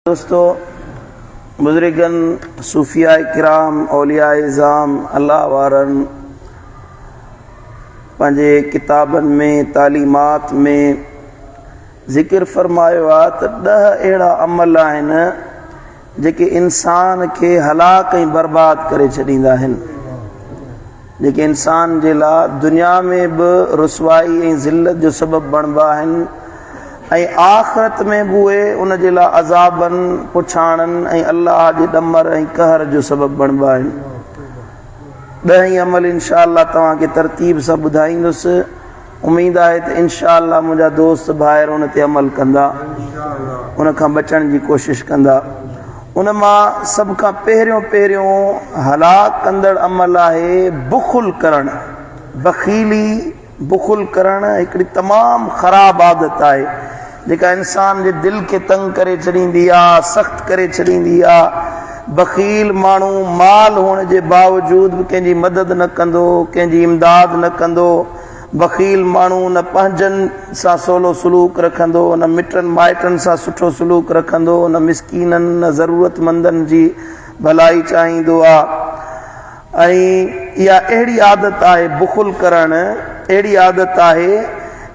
दोस्तों, बुजुर्गन, सूफिया किराम, औलिया इज़ाम, अल्लाह वारन पंहिंजे किताबनि में तालीमात में ज़िक्र फरमायो आहे त 10 अहिड़ा अमल आहिनि जेके इंसान खे हलाक ऐं बर्बाद करे छॾींदा आहिनि, जेके इंसान जे लाइ दुनिया में बि रुसवाई ऐं ज़िल्लत जो सबबु बणिबा आहिनि ऐं आख़िरत में बि उहे उन जे लाइ अज़ाबनि पुछाणनि ऐं अल्लाह जे ॾमर ऐं कहर जो सबबु बणिबा आहिनि। 10 अमल इनशा अल्लाह तव्हांखे तरतीब सां ॿुधाईंदुसि। उमेद आहे त इनशा अल्लाह मुंहिंजा दोस्त भाइर उन ते अमल कंदा, उन खां बचण जी कोशिश कंदा। उन मां सभ खां पहिरियों हलाक कंदड़ अमल आहे बुख़ुल करणु। बख़ीली बुख़ुल करणु हिकिड़ी तमामु ख़राबु आदत आहे जेका इंसान जे दिलि खे तंग करे छॾींदी आहे, सख़्तु करे छॾींदी आहे। बख़ील माण्हू माल हुअण जे बावजूदि बि कंहिंजी मदद न कंदो, कंहिंजी इमदाद न कंदो। बख़ील माण्हू न पंहिंजनि सां सवलो सलूक रखंदो, न मिटनि माइटनि सां सुठो सलूक रखंदो, न मिसकीननि न ज़रूरतमंदनि जी भलाई चाहींदो आहे। ऐं इहा अहिड़ी आदत आहे बुख़ुल करणु, अहिड़ी आदत आहे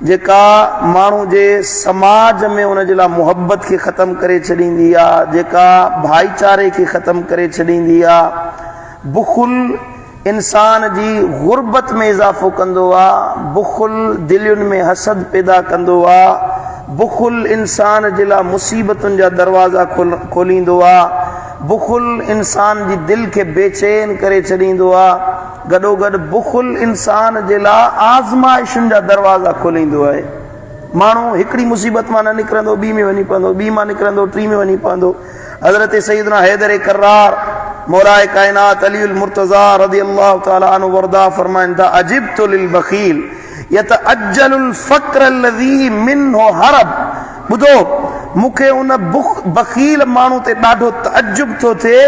जेका माण्हू जे समाज में उन जे लाइ मुहबत खे ख़तमु करे छॾींदी आहे, जेका भाईचारे खे ख़तमु करे छॾींदी आहे। बुख़ुल इंसान जी ग़ुरबत में इज़ाफ़ो कंदो आहे। बुख़ुल दिलियुनि में हसद पैदा कंदो आहे। बुख़ुल इंसान जे लाइ मुसीबतुनि जा दरवाज़ा खोलींदो आहे। बुख़ुल इंसान जी दिलि खे बेचैन करे छॾींदो आहे। गॾोगॾु बुख़ुल इंसान जे लाइ आज़माइशुनि जा दरवाज़ा खोलींदो आहे। माण्हू हिकिड़ी मुसीबत मां न निकिरंदो, ॿी में वञी पवंदो, ॿी मां निकिरंदो, टी में वञी पवंदो। हज़रत सैयदना हैदर कर्रार मौलाए कायनात अलीउल मुर्तज़ा रज़ियल्लाहु तआला अन्हु वरदा फरमाइनि था, अजिब्तु लिल बख़ील यतअज्जलुल फ़क़्र अल्लज़ी मिन्हु हरब। ॿुधो, मूंखे उन बख़ील माण्हू ते ॾाढो तअज्जुब थो थिए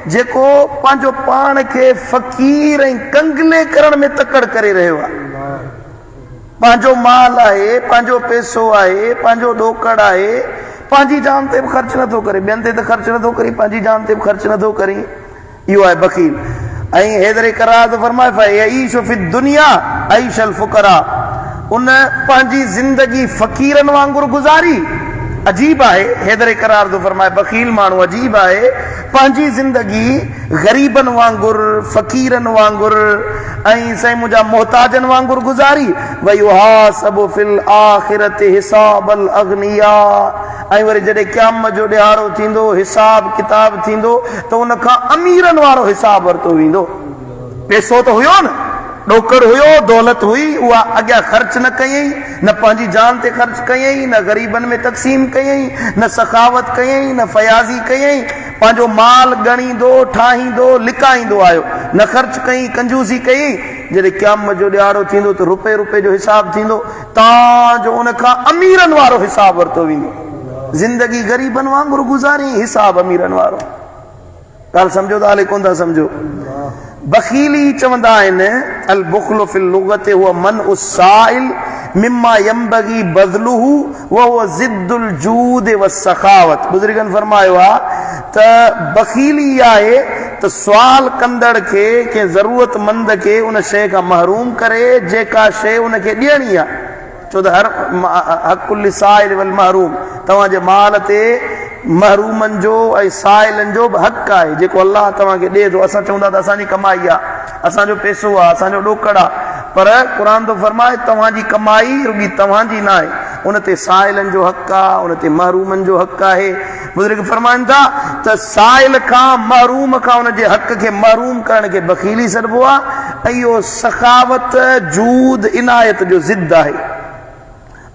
जेको पंहिंजो पाण खे फ़क़ीर ऐं कंगले करण में तकड़ करे रहियो आहे। पंहिंजो माल आहे, पंहिंजो पैसो आहे, पंहिंजो ॾोकड़ आहे, पंहिंजी जान ते बि ख़र्च नथो करे, ॿियनि ते त ख़र्च नथो करे, पंहिंजी जान ते बि ख़र्च नथो करे। इहो आहे बख़ील। ऐं हैदर करार फरमाए फयईशु फी दुनिया ऐशल फुकरा। उन पंहिंजी ज़िंदगी फ़क़ीरनि वांगुरु गुज़ारी। अजीब आहे, हैदर करार थो फरमाए बख़ील माण्हू अजीब आहे, पंहिंजी ज़िंदगी ग़रीबनि वांगुरु, फ़क़ीरनि वांगुरु ऐं साईं मुंहिंजा मोहताजनि वांगुरु गुज़ारी। वयुहासबु फिल आख़िरति हिसाबल अग़निया। ऐं वरी जॾहिं क़यामत जो ॾिहाड़ो थींदो, हिसाब किताब थींदो त उन खां अमीरनि वारो हिसाब वरितो वेंदो। पैसो त हुयो न, ॾोकड़ हुयो, दौलत हुई, उहा अॻियां ख़र्च न कयईं, न पंहिंजी जान ते ख़र्च कयईं, न ग़रीबनि में तक़सीम कयईं, न सखावत कयईं, न फयाज़ी कयईं। पंहिंजो माल ॻणींदो, ठाहींदो, लिकाईंदो आयो, न ख़र्च कयईं, कंजूसी कयईं। जॾहिं क़यामत जो ॾिहाड़ो थींदो त रुपए रुपए जो हिसाब थींदो, तव्हांजो उन खां अमीरनि वारो हिसाब वरितो वेंदो। ज़िंदगी ग़रीबनि वांगुरु गुज़ारी, हिसाब अमीरनि वारो। ॻाल्हि सम्झो था, हाले कोन था सम्झो? बख़ीली चवंदा आहिनि अल बुख़्लु फिल लुग़ति हुव मनउ साइल मिम्मा यंबगी बज़लुहु व हुव ज़िद्दुल जूद व सखावत। बुज़ुर्गनि फरमायो आहे त बख़ीली आहे त सुवाल कंदड़ खे, कंहिं ज़रूरतमंद खे उन शइ खां महरूम करे जेका शइ उनखे ॾियणी आहे। छो त हर हक़ुल साइल वल महरूम, तव्हांजे माल ते महरूमनि जो ऐं साइलनि जो बि हक़ आहे जेको अल्लाह तव्हांखे ॾिए थो। असां चवंदा त असांजी कमाई आहे, असांजो पैसो आहे, असांजो ॾोकड़ आहे, पर क़ुर थो फरमाए तव्हांजी कमाई रुॻी तव्हांजी न आहे, उन ते साइलनि जो हक़ आहे, उन ते महरूमनि जो हक़ आहे। बुज़ुर्ग फरमाइनि था त साइल खां महरूम खां उन जे हक़ खे महरूम करण खे बख़ीली सॾिबो आहे। ऐं इहो सखावत, जूद, इनायत जो ज़िद आहे।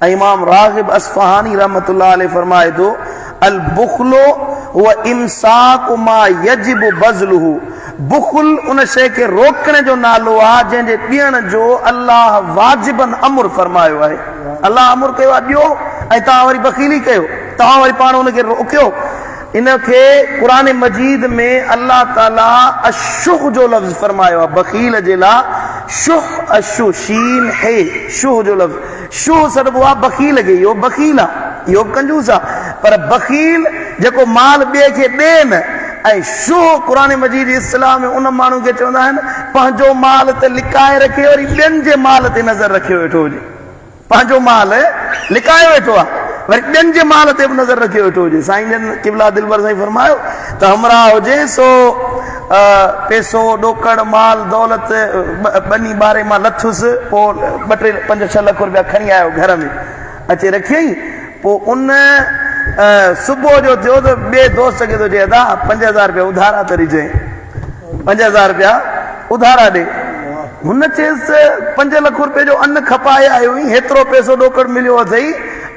ऐं इमाम राग़िब अस्फ़हानी रहमतुल्लाह अलैहि फरमाए थो, अल बुख़्लु हुव इम्साकु मा यजिबु बज़लुहु। बुख़ुल उन शइ खे रोकण जो नालो आहे जंहिंजे ॾियण जो अल्लाह वाजिबन अमुर फरमायो आहे। अल्लाह अमुर कयो आहे ॾियो, ऐं तव्हां वरी बख़ीली कयो, तव्हां वरी पाण उनखे रोकियो। इनखे क़ुर मजीद में अल्लाह ताला अशुह जो लफ़्ज़ फरमायो आहे बख़ील जे लाइ। शुह, अशु, शीन हे, शुह जो लफ़्ज़। शुह सॾिबो आहे बख़ील खे, इहो बख़ील आहे, इहो कंजूस आहे। पर बख़ील जेको माल ॿिए खे ॾे न ऐं शो क़ुरान मजीद इस्लाम में उन माण्हू खे चवंदा आहिनि पंहिंजो माल त लिकाए रखे वरी ॿियनि जे माल ते नज़र रखे वेठो हुजे पंहिंजो माल लिकाए वेठो आहे वरी ॿियनि जे माल ते बि नज़र रखे वेठो हुजे साईं जन क़िबला दिलबर साईं फरमायो त हमरा हुजे सो पैसो ॾोकड़ माल दौलत बनी ॿारे मां लथुसि पोइ 2-5-6 लख रुपया खणी आयो घर में अचे रखियईं पोइ उन सुबुह जो थियो त ॿिए दोस्त खे थो चए अदा 5000 रुपया उधारा त ॾिजांइ 5000 रुपया उधारा ॾे हुन चयसि 5 लख रुपए जो अन्न खपाए आयो हुई हेतिरो पैसो ॾोकड़ मिलियो अथई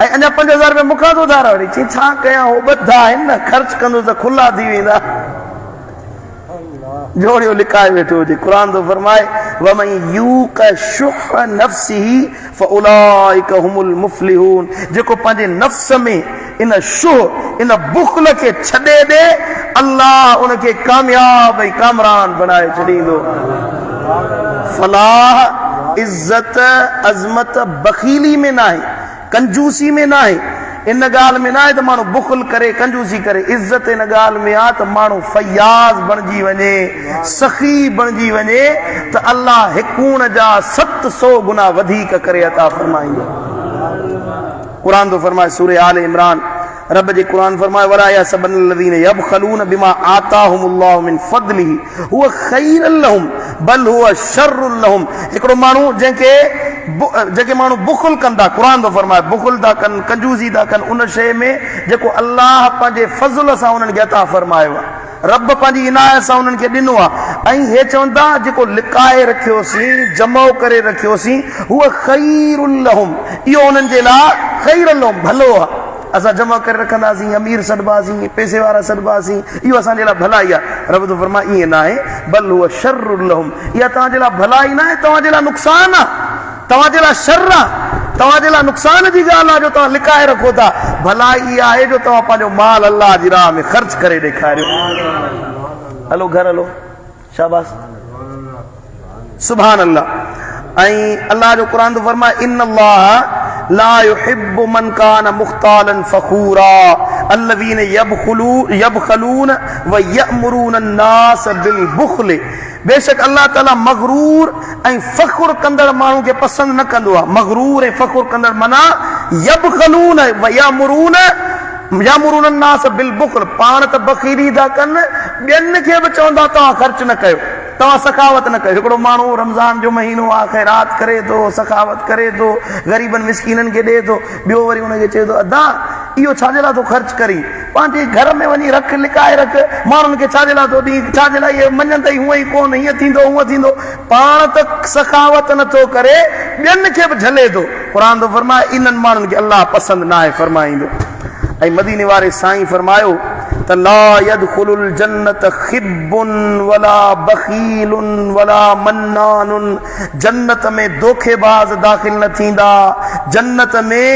ऐं अञा 5000 रुपया मूंखां थो उधारा वठी चई छा कयां हो ॿधा आहिनि न ख़र्च कंदो त खुला थी वेंदा जोड़ियो लिकाए वेठो हुजे क़ुरान थो फरमाए वमन यूक शुह नफ्सिही फउलाइक हुमुल मुफलिहून जेको पंहिंजे नफ्स में इन शुह इन बुखल खे छॾे ॾे अल्लाह उनखे कामयाब ऐं कामरान बनाए छॾींदो फलाह इज्जत अज़मत बखीली में नाहे कंजूसी में नाहे इन ॻाल्हि में नाहे त माण्हू बुखल करे कंजूसी करे इज्जत इन ॻाल्हि में आहे त माण्हू फयाज़ बणिजी वञे सखी बणिजी वञे त अल्लाह हिकूण जा 700 गुना वधीक करे अता फरमाईंदो क़ुरान थो फरमाए सूरह आल इमरान रब जे क़ुरान फरमाए वला यहसबन लज़ीन यबखलून बिमा आताहुमुल्लाहु मिन फदलिही हुव खैरुल लहुम बल हुव शर्रुल लहुम हिकिड़ो माण्हू जेके माण्हू बुखल कंदा क़ुरान थो फरमाए बुखल था कनि कंजूसी था कनि उन शइ में जेको अल्लाह पंहिंजे फज़ल सां उन्हनि खे अता फरमायो आहे रब पंहिंजी इनायत सां उन्हनि खे ॾिनो आहे ऐं हे चवंदा जेको लिकाए रखियोसीं जमो करे रखियोसीं हुव खैरुल लहुम इहो उन्हनि जे लाइ खैरुल लहुम भलो आहे असां जमा करे रखंदासीं अमीर सॾिबासीं पैसे वारा सॾिबासीं इहो असांजे लाइ भलाई आहे रब थो फरमाए ईअं न आहे बल हुव शर्रुल लहुम इहा तव्हांजे लाइ भलाई न आहे तव्हांजे लाइ नुक़सान आहे तव्हांजे लाइ शर आहे तव्हांजे लाइ नुक़सान जी ॻाल्हि आहे जो तव्हां लिकाए रखो था भलाई इहा आहे जो तव्हां पंहिंजो माल अल्लाह जी राह में ख़र्च करे ॾेखारियो हलो घर हलो शाबाश सुभान अल्लाह ऐं अल्लाह जो क़ुरान थो फरमाए इन अल्लाह ला युहिब्बु मन कान मुख्तालन फखूरा अल्लज़ीन यबखलून व यअमुरून अन्नास बिल बुखल बेशक अल्लाह ताला मगरूर ऐं फखुर कंदड़ माण्हू खे पसंदि न कंदो आहे मगरूर ऐं फखुर कंदड़ माना यबखलून व यअमुरून अन्नास बिल बुखल पाण त बखीरी था कनि ॿियनि खे बि चवंदा तव्हां ख़र्च न कयो तव्हां सखावत न कयो हिकिड़ो माण्हू रमज़ान जो महीनो आहे ख़ैरात करे थो सखावत करे थो ग़रीबनि मिसकीननि खे ॾिए थो ॿियो वरी हुनखे चए थो अदा इहो छाजे लाइ थो ख़र्च करी पंहिंजे घर में वञी रख लिकाए रख माण्हुनि खे छाजे लाइ थो ॾी छाजे लाइ इहे मञनि त हूअं ई कोन हीअं थींदो हूअं थींदो पाण त सखावत नथो करे ॿियनि खे बि झले थो क़ुरान थो फरमाए इन्हनि माण्हुनि खे अल्लाह पसंदि न आहे फरमाईंदो ऐं मदीने वारे साईं फरमायो त ला यदखुलुल जन्नत खिब्बुन वला बखीलुन वला मन्नानुन जन्नत में धोखेबाज दाख़िल न थींदा जन्नत में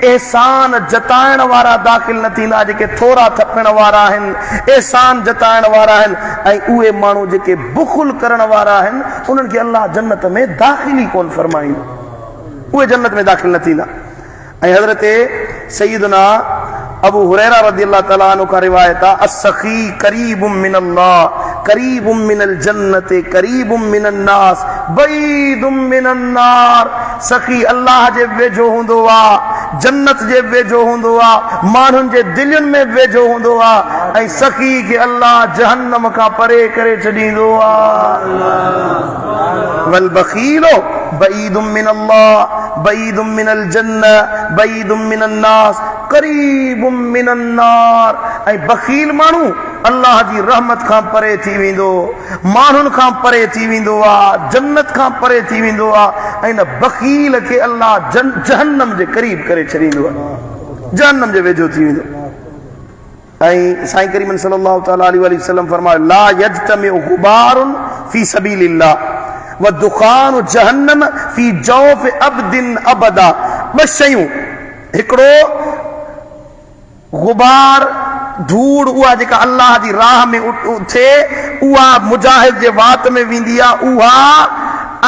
एहसान जताइण वारा दाख़िल न थींदा जेके थोरा थपण वारा आहिनि एहसान जताइण वारा आहिनि ऐं उहे माण्हू जेके बुखल करण वारा आहिनि उन्हनि खे अल्लाह जन्नत में दाख़िल ई कोन फरमाईंदो उहे जन्नत में दाख़िल न थींदा ऐं हज़रत सय्यदना अबू हुरैरा रज़ियल्लाहु तआला अन्हु का रिवायत आहे अस्सखी करीबुम मिनल्लाह करीबुम मिनल जन्नत करीबुम मिनन नास बईदुम मिनन नार सखी अल्लाह जे वेझो हूंदो आहे जन्नत जे वेझो हूंदो आहे माण्हुनि जे दिलनि में वेझो हूंदो आहे ऐं सखी खे अल्लाह जहन्नम खां परे करे छॾींदो आहे वल बखीलो बईदुम मिनल्लाह बईदुम मिनल जन्नत बईदुम मिनन नास करीबुम मिनन नार ऐं बखील माण्हू अल्लाह जी रहमत खां परे थी वेंदो माण्हुनि खां परे थी वेंदो आहे जन्नत खां परे थी वेंदो आहे ऐं न बखील खे अल्लाह जहन्नम जे क़रीब करे छॾींदो आहे जहन्नम जे वेझो थी वेंदो ऐं साईं करीम सल्लल्लाहु तआला अलैहि वसल्लम फरमायो ला यज्तमिउ गुबारुन फी सबीलिल्लाह व दुखान जहन्नम फी जौफ अब्दिन अबदा ॿ शयूं हिकिड़ो गुबार धूड़ उहा जेका अल्लाह जी राह में उथे उहा मुजाहिद जे वात में वेंदी आहे उहा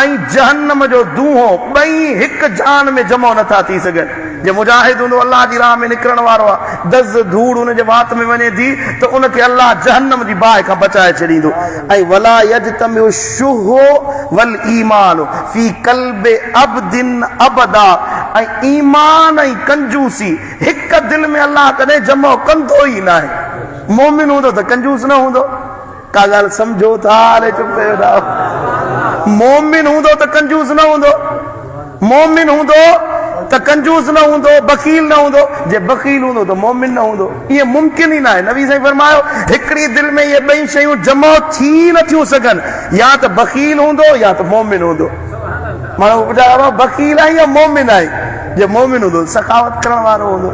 ऐं जहन्नम जो दूहो ॿई हिकु जान में जमो नथा थी सघनि जे मुजाहिद हूंदो अल्लाह जी राह में निकिरण वारो आहे, दज़ धूड़ उन जे वात में वञे थी त उनखे अल्लाह जहन्नम जी बाहि खां बचाए छॾींदो। ऐं वला यजतमिउ शुहो वल ईमान फी क़ल्बि अब्दिन अबदा, ऐं ईमान ऐं कंजूसी हिक दिल में अल्लाह कॾहिं जमो कंदो ई न आहे। मोमिन हूंदो त कंजूस न हूंदो, का ॻाल्हि सम्झो था? चुप कयो था। मोमिन हूंदो त कंजूस न हूंदो, मोमिन हूंदो त कंजूस न हूंदो, बखील न हूंदो। जे बखील हूंदो त मोमिन न हूंदो, इहे मुमकिन ई न आहे। नबी साईं फरमायो हिकिड़ी दिल में इहे ॿई शयूं जमा थी नथियूं सघनि, या त बखील हूंदो या त मोमिन हूंदो। माण्हू ॿुधायो बखील आहे या मोमिन आहे? जे मोमिन हूंदो सखावत करण वारो हूंदो।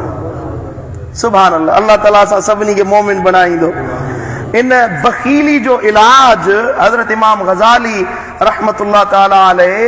सुभान अल्लाह, अल्लाह ताला असां सभिनी खे मोमिन बणाईंदो। इन बखीली जो इलाज हज़रत इमाम गज़ाली रहमतुल्लाह ताला अलैह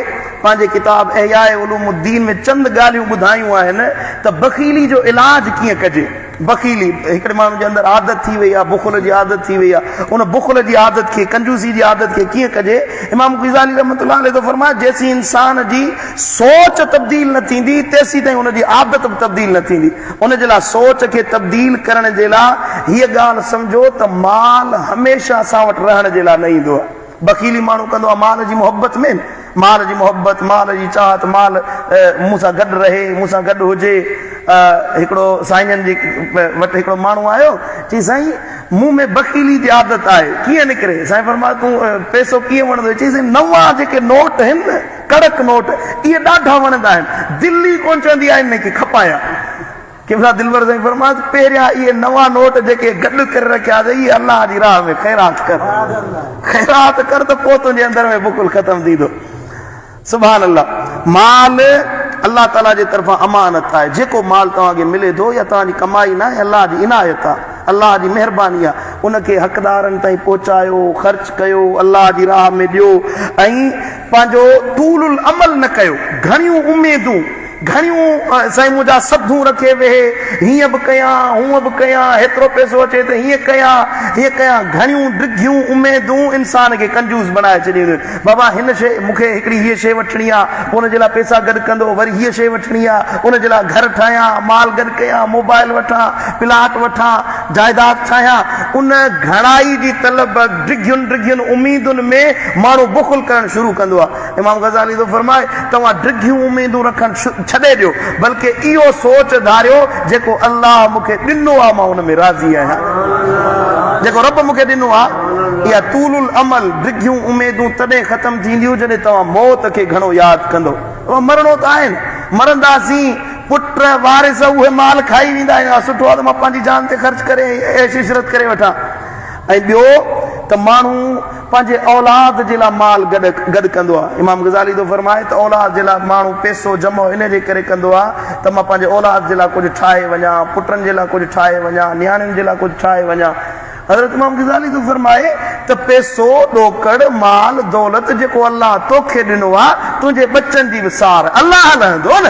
पंहिंजे किताब इहयाए उलूमुद्दीन में चंद ॻाल्हियूं ॿुधायूं आहिनि त बखीली जो इलाज कीअं कजे। बखीली हिकिड़े माण्हू जे अंदरि आदत थी वई आहे, बुखुल जी आदत थी वई आहे, उन बुखुल जी आदत खे, कंजूसी जी आदत खे कीअं कजे। इमाम गज़ाली रहमतुल्लाह अलैह तो फरमाया जेसीं इंसान जी सोच तब्दील न थींदी तेसीं ताईं उनजी आदत बि तब्दील न थींदी। उन जे लाइ सोच खे तब्दील करण जे लाइ हीअ ॻाल्हि सम्झो त माल हमेशह असां वटि रहण जे लाइ न ईंदो आहे। बखीली माण्हू कंदो आहे माल जी मोहबत में, माल जी मोहबत, माल जी चाहत, माल मूंसां गॾु रहे, मूंसां गॾु हुजे। हिकिड़ो साईं जी वटि हिकिड़ो माण्हू आयो, चई साईं मूं में बखीली जी आदत आहे, कीअं निकिरे? साईं फरमायो तूं पैसो कीअं वणंदो? चई साईं नवां जेके नोट आहिनि न, कड़क नोट, इहे ॾाढा वणंदा आहिनि, दिल्ली कोन चवंदी आहे इनखे खपाया। केमहिल दिलवर साईं फरमायो पहिरियां इहे नवां नोट जेके गॾु करे रखिया इहे अल्लाह जी राह में ख़ैरात कर, ख़ैरात कर त पोइ तुंहिंजे अंदर में बुखुल ख़तम थींदो। सुभान अल्लाह। माल अल्लाह ताला जे तरफ़ां अमानत आहे। जेको माल तव्हांखे मिले थो या तव्हांजी कमाई न आहे, अल्लाह जी इनायत आहे, अल्लाह जी महिरबानी आहे। उनखे हक़दारनि ताईं पहुचायो, ख़र्च कयो, अल्लाह जी राह में ॾियो ऐं पंहिंजो तूलुल अमल न कयो। घणियूं उमेदूं, घणियूं साईं मुंहिंजा सभूं रखे वेहे, हीअं बि कयां हूअं बि कयां, हेतिरो पैसो अचे त हीअं कयां हीअं कयां, घणियूं ॾिघियूं उमेदूं इंसान खे कंजूस बणाए छॾींदियूं। बाबा हिन शइ मूंखे हिकिड़ी हीअ शइ वठणी आहे, हुनजे लाइ पैसा गॾु कंदो, वरी हीअ शइ वठणी आहे, हुनजे लाइ घर ठाहियां, माल गॾु कयां, मोबाइल वठां, प्लाट वठां, जाइदाद ठाहियां। उन घणाई जी तलब, ॾिघियुनि उमीदुनि में माण्हू बुखुल करणु शुरू कंदो आहे। इमाम गज़ाली तो फरमाए तव्हां ॾिघियूं उमीदूं रखणु छॾे ॾियो, बल्कि इहो सोच धारियो जेको अल्लाह मूंखे ॾिनो आहे मां हुन में राज़ी आहियां, जेको रब मूंखे ॾिनो आहे। इहा तूलुल अमल, ॾिघियूं उमेदूं तॾहिं ख़तम थींदियूं जॾहिं तव्हां मौत खे घणो यादि कंदो। मरणो त आहे न, मरंदासीं, पुट वारिस उहे माल खाई वेंदा आहिनि, सुठो आहे त मां पंहिंजी जान ते ख़र्च करे ऐश इशरत करे वठां। ऐं ॿियो त माण्हू पंहिंजे औलाद जे लाइ माल गॾु कंदो आहे। इमाम गज़ाली तो फरमाए त औलाद जे लाइ माण्हू पैसो जमो इन जे करे कंदो आहे त मां पंहिंजे औलाद जे लाइ कुझु ठाहे वञा, पुटनि जे लाइ कुझु ठाहे वञा, नियाणियुनि जे लाइ कुझु ठाहे वञा। हज़रत इमाम गज़ाली तो फरमाए त पैसो, ॾोकड़, माल, दौलत जेको अल्लाह तोखे ॾिनो आहे, तुंहिंजे बच्चनि जी बि सार अल्लाह हलंदो न।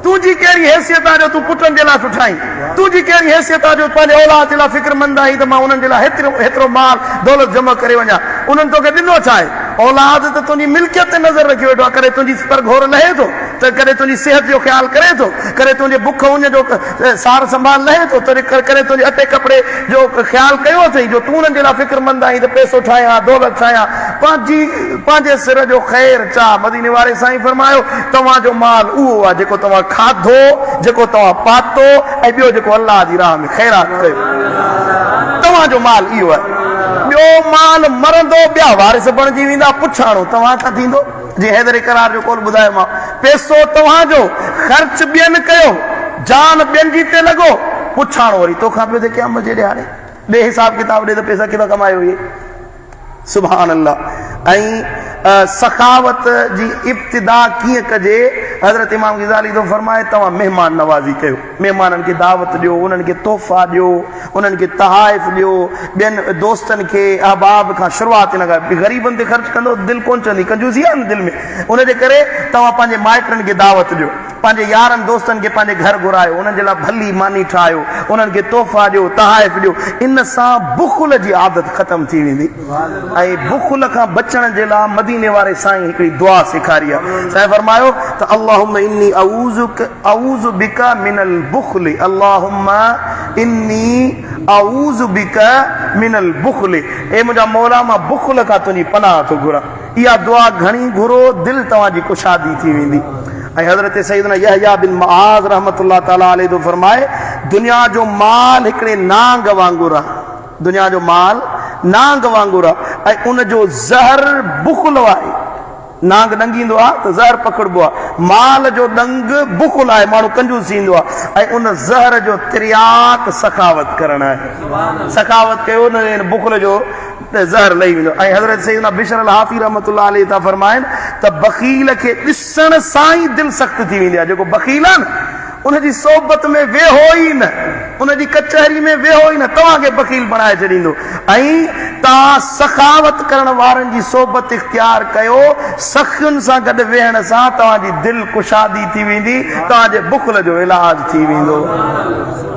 तुंहिंजी कहिड़ी हैसियत आहे जो तूं पुटनि जे लाइ थो ठाहीं? तुंहिंजी कहिड़ी हैसियत आहे जो पंहिंजे औलाद जे लाइ फ़िक्रमंद आहीं त मां उन्हनि जे लाइ हेतिरो माल दौलत जमा करे वञा? उन्हनि तोखे ॾिनो छा आहे? औलाद त तुंहिंजी मिल्कियत ते नज़र रखी वेठो आहे, कॾहिं तुंहिंजी पर घोर लहे थो त कॾहिं तुंहिंजी सिहत जो ख़्यालु करे थो, कॾहिं तुंहिंजे बुख उन जो सार संभाल लहे थो, कॾहिं तुंहिंजे अटे कपिड़े जो ख़्यालु कयो अथई जो तूं उन्हनि जे लाइ फ़िक्रमंद आहीं त पैसो ठाहियां, दौलत ठाहियां। पंहिंजे सिर जो ख़ैर चाह। मदीने वारे साईं फरमायो तव्हांजो माल उहो आहे जेको तव्हां खाधो, जेको तव्हां पातो, ऐं ॿियो जेको अल्लाह जी राह में ख़ैरात कयो, तव्हांजो माल इहो आहे। ॿियो माल मरंदो, ॿिया वारिस बणिजी वेंदा, पुछाणो तव्हां खां थींदो। जीअं हैदर करार जो कौल ॿुधायो मां, पैसो तव्हांजो, ख़र्च ॿियनि कयो, जान ॿियनि जी ते लॻो, पुछाणो वरी तोखां पियो थिए क़यामत जे ॾियारे। ॿिए हिसाब किताब ॾे त पैसा किथां कमायो इहे। सुभान अल्लाह। ऐं सखावत जी इब्तिदा कीअं कजे? हज़रत इमाम गज़ाली तो फरमाए तव्हां महिमान नवाज़ी कयो, महिमाननि खे दावत ॾियो, उन्हनि खे तोहफ़ा ॾियो, उन्हनि खे तहाइफ़ ॾियो, ॿियनि दोस्तनि खे अहबाब खां शुरूआत न कयो। ग़रीबनि ते ख़र्च कंदो दिलि कोन चवंदी, कंजूसी आहे न दिलि में, उनजे करे तव्हां पंहिंजे माइटनि खे दावत ॾियो, पंहिंजे यारनि दोस्तनि खे पंहिंजे घर घुरायो, उन्हनि जे लाइ भली मानी ठाहियो, उन्हनि खे तोहफ़ा ॾियो, तहाइफ़ ॾियो। इन सां बुखुल जी आदत ख़तम थी वेंदी। ऐं बुखुल खां बचण जे लाइ मदीने वारे साईं हिकिड़ी दुआ सेखारी आहे। साईं फरमायो त अल्लाह अल्लाहुम्मा इन्नी अऊज़ु बिका मिनल बुख़्ल, अल्लाहुम्मा इन्नी अऊज़ु बिका मिनल बुख़्ल, ए मुंहिंजा मौला मां बुख़्ल खां तुंहिंजी पनाह थो घुरां। इहा दुआ घणी घुरो, दिलि तव्हांजी कुशादी थी वेंदी। ऐं हज़रत सैयदना यहया बिन मुआज़ रहमतुल्लाह ताला अलैहि जो फरमाए, दुनिया जो माल हिकिड़े नांग वांगुरु आहे, दुनिया जो माल नांग वांगुरु आहे ऐं उन जो ज़हर बुख़्ल आहे। नांग ॾंगींदो आहे त ज़हर पकड़बो आहे, माल जो ॾंग बुख़्ल आहे, माण्हू कंजूस थींदो आहे, ऐं उन ज़हर जो तिरियाक सखावत करणु आहे। सखावत कयो न, बुख़्ल जो ज़हर लही वेंदो। ऐं हज़रत सैयदना बिशर अल हाफ़ी रहमतुल्लाह अलैहि था फरमाइनि त बख़ील खे ॾिसण सां ई दिलि सख़्त थी वेंदी आहे। जेको बख़ील आहे न, उनजी सोबत में वेहो ई न, उनजी कचहरी में वेहो ई न, तव्हांखे बख़ील बणाए छॾींदो। ऐं तव्हां सखावत करण वारनि जी सोबत इख्तियार कयो, सखियुनि सां गॾु वेहण सां तव्हांजी दिलि कुशादी थी वेंदी, तव्हांजे बुख़्ल जो इलाज थी वेंदो।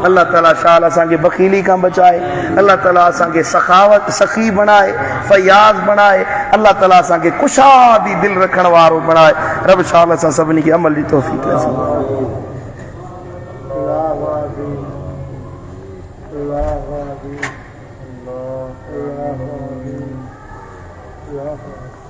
अल्लाह ताला शाल असांखे बख़ीली खां बचाए, अल्लाह ताला असांखे सखावत सखी बणाए, फयाज़ बणाए, अल्लाह ताला असांखे कुशादी दिलि रखण वारो बणाए। रब शाल असां सभिनी खे अमल जी तौफ़ीक़ नसीब। Allah